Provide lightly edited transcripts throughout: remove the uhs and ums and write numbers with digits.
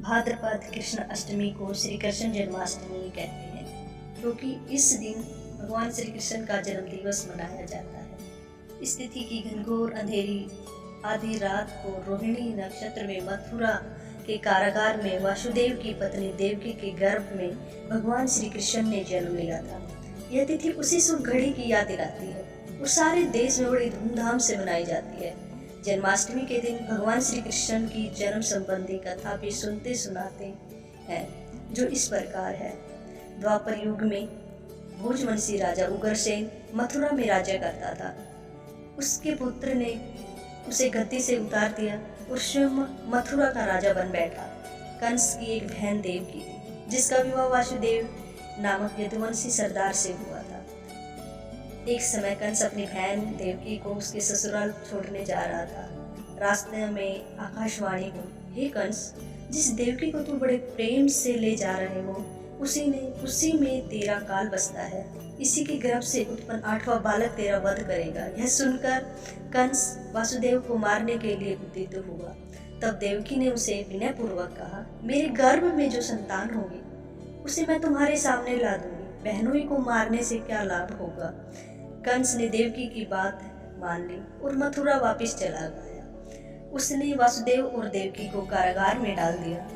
भाद्रपद कृष्ण अष्टमी को श्री कृष्ण जन्माष्टमी कहते हैं, क्योंकि इस दिन भगवान श्री कृष्ण का जन्म दिवस मनाया जाता है। इस तिथि की घनघोर अंधेरी आधी रात को रोहिणी नक्षत्र में मथुरा के कारागार में वासुदेव की पत्नी देवकी के गर्भ में भगवान श्री कृष्ण ने जन्म लिया था। यह तिथि उसी शुभ घड़ी की याद दिलाती है और सारे देश में बड़ी धूमधाम से मनाई जाती है। जन्माष्टमी के दिन भगवान श्री कृष्ण की जन्म संबंधी कथा भी सुनते सुनाते हैं, जो इस प्रकार है। द्वापर युग में भोजवंशी राजा उग्रसेन मथुरा में राज्य करता था। उसके पुत्र ने उसे गद्दी से उतार दिया और स्वयं मथुरा का राजा बन बैठा। कंस की एक बहन देवकी थी, जिसका विवाह वासुदेव नामक यदुवंशी सरदार से हुआ था। एक समय कंस अपनी बहन देवकी को उसके ससुराल छोड़ने जा रहा था। रास्ते में आकाशवाणी हुई, हे कंस, जिस देवकी को तू बड़े प्रेम से ले जा रहे हो उसी में तेरा काल बसता है। इसी के गर्भ से उत्पन्न 8वां बालक तेरा वध करेगा। यह सुनकर कंस वासुदेव को मारने के लिए उद्यत हुआ। तब देवकी ने उसे विनय पूर्वक कहा, मेरे गर्भ में जो संतान होगी उसे मैं तुम्हारे सामने ला दूंगी। बहनों ही को मारने से क्या लाभ होगा। कंस ने देवकी की बात मान ली और मथुरा वापस चला गया। उसने वासुदेव और देवकी को कारागार में डाल दिया।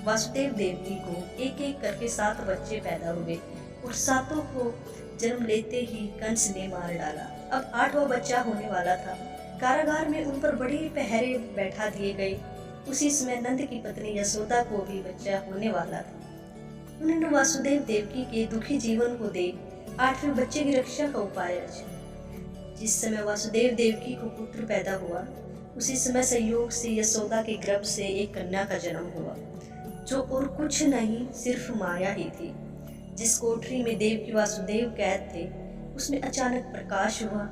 वासुदेव देवकी को एक एक करके 7 बच्चे पैदा हुए और 7 को जन्म लेते ही कंस ने मार डाला। अब 8वां बच्चा होने वाला था। कारागार में उन पर बड़े पहरे बैठा दिए गए। उसी समय नंद की पत्नी यशोदा को भी बच्चा होने वाला था। उन्होंने वासुदेव देवकी के दुखी जीवन को देख 8वें बच्चे की रक्षा का उपाय रचा। जिस समय वासुदेव देवकी को पुत्र पैदा हुआ, उसी समय संयोग से यशोदा के गर्भ से एक कन्या का जन्म हुआ, जो और कुछ नहीं सिर्फ माया ही थी। जिस कोठरी में देवकी वासुदेव कैद थे, उसमें अचानक प्रकाश हुआ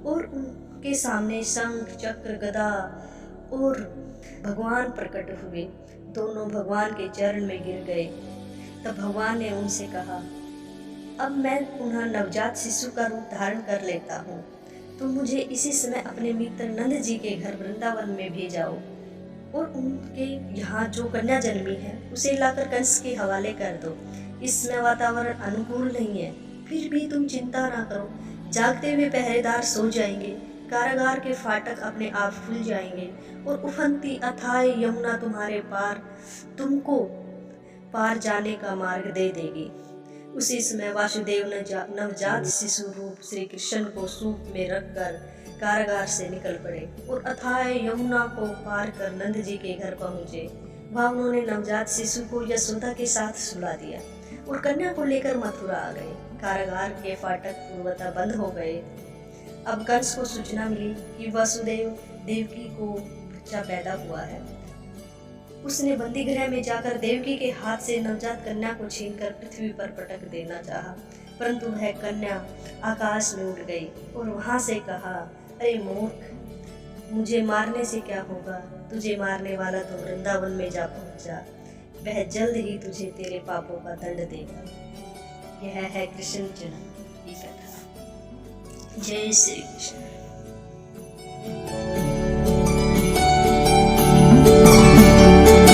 और उनके सामने शंख चक्र गदा और भगवान प्रकट हुए। दोनों भगवान के चरण में गिर गए। तब भगवान ने उनसे कहा, अब मैं पुनः नवजात शिशु का रूप धारण कर लेता हूँ। तुम मुझे इसी समय अपने मित्र नंद जी के घर वृंदावन में भेजाओ और उनके यहाँ जो कन्या जन्मी है उसे लाकर कंस के हवाले कर दो। इस समय वातावरण अनुकूल नहीं है, फिर भी तुम चिंता ना करो। जागते हुए पहरेदार सो जाएंगे, कारागार के फाटक अपने आप खुल जाएंगे और उफनती अथाह यमुना तुमको पार जाने का मार्ग दे देगी। उसी समय वासुदेव ने नवजात शिशु रूप श्री कृष्ण को सूप में रखकर कारागार से निकल पड़े और अथाह यमुना को पार कर नंद जी के घर पहुंचे। वहां उन्होंने नवजात शिशु को यशोदा के साथ सुला दिया और कन्या को लेकर मथुरा आ गए। कारागार के फाटक पूर्वतः बंद हो गए। अब कंस को सूचना मिली कि वासुदेव देवकी को बच्चा पैदा हुआ है। उसने बंदी गृह में जाकर देवकी के हाथ से नवजात कन्या को छीनकर पृथ्वी पर पटक देना चाहा, परंतु वह कन्या आकाश में उड़ गई और वहां से कहा, अरे मूर्ख, मुझे मारने से क्या होगा। तुझे मारने वाला तो वृंदावन में जा पहुंचा। वह जल्द ही तुझे तेरे पापों का दंड देगा। यह है कृष्ण जन्म की कथा। जय श्री कृष्ण।